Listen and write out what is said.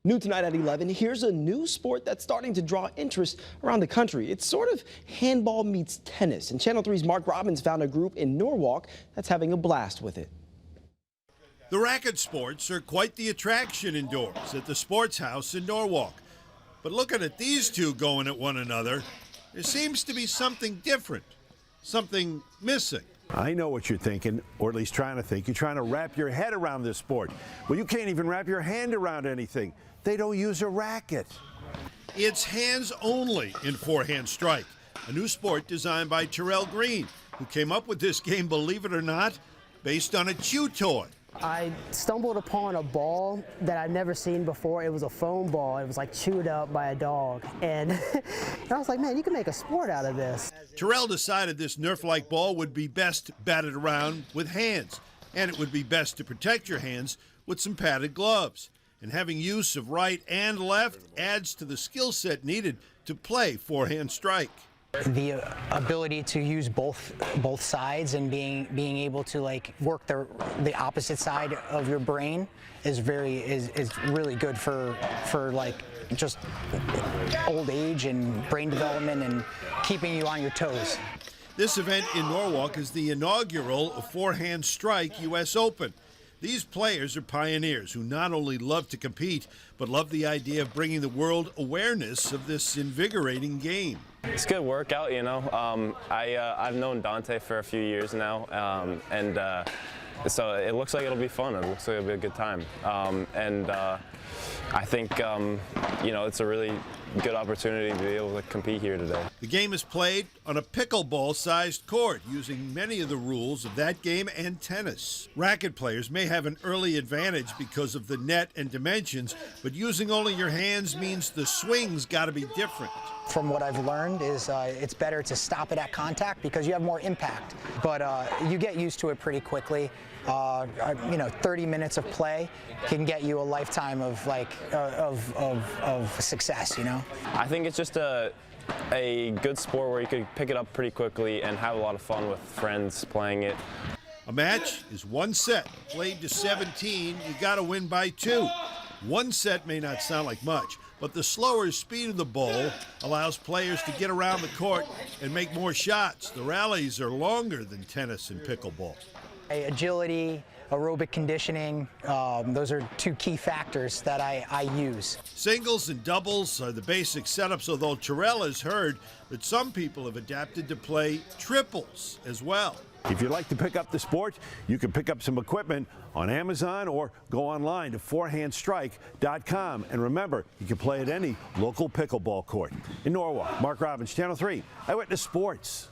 New tonight at 11, here's a new sport that's starting to draw interest around the country. It's sort of handball meets tennis, and Channel 3's Mark Robbins found a group in Norwalk that's having a blast with it. The racket sports are quite the attraction indoors at the Sports House in Norwalk. But looking at these two going at one another, there seems to be something different, something missing. I know what you're thinking, or at least trying to think. You're trying to wrap your head around this sport. Well, you can't even wrap your hand around anything. They don't use a racket. It's hands only in Forehand Strike, a new sport designed by Terrell Green, who came up with this game, believe it or not, based on a chew toy. I stumbled upon a ball that I'd never seen before. It was a foam ball. It was like chewed up by a dog. And I was like, man, you can make a sport out of this. Terrell decided this Nerf-like ball would be best batted around with hands, and it would be best to protect your hands with some padded gloves. And having use of right and left adds to the skill set needed to play Forehand Strike. The ability to use both sides and being able to like work the opposite side of your brain is really good for like just old age and brain development and keeping you on your toes. This event in Norwalk is the inaugural Forehand Strike U.S. Open. These players are pioneers who not only love to compete, but love the idea of bringing the world awareness of this invigorating game. It's a good workout, you know. I've known Dante for a few years now, so it looks like it'll be fun. It looks like it'll be a good time. I think, you know, it's a really good opportunity to be able to compete here today. The game is played on a pickleball-sized court, using many of the rules of that game and tennis. Racket players may have an early advantage because of the net and dimensions, but using only your hands means the swing's got to be different. From what I've learned is it's better to stop it at contact because you have more impact, but you get used to it pretty quickly. You know, 30 minutes of play can get you a lifetime of like of success, you know. I think it's just a good sport where you could pick it up pretty quickly and have a lot of fun with friends playing it. A match is one set, played to 17. You got to win by 2. One set may not sound like much, but the slower speed of the ball allows players to get around the court and make more shots. The rallies are longer than tennis and pickleball. Agility, aerobic conditioning, those are two key factors that I use. Singles and doubles are the basic setups, although Terrell has heard that some people have adapted to play triples as well. If you'd like to pick up the sport, you can pick up some equipment on Amazon or go online to forehandstrike.com. And remember, you can play at any local pickleball court. In Norwalk, Mark Robbins, Channel 3, Eyewitness Sports.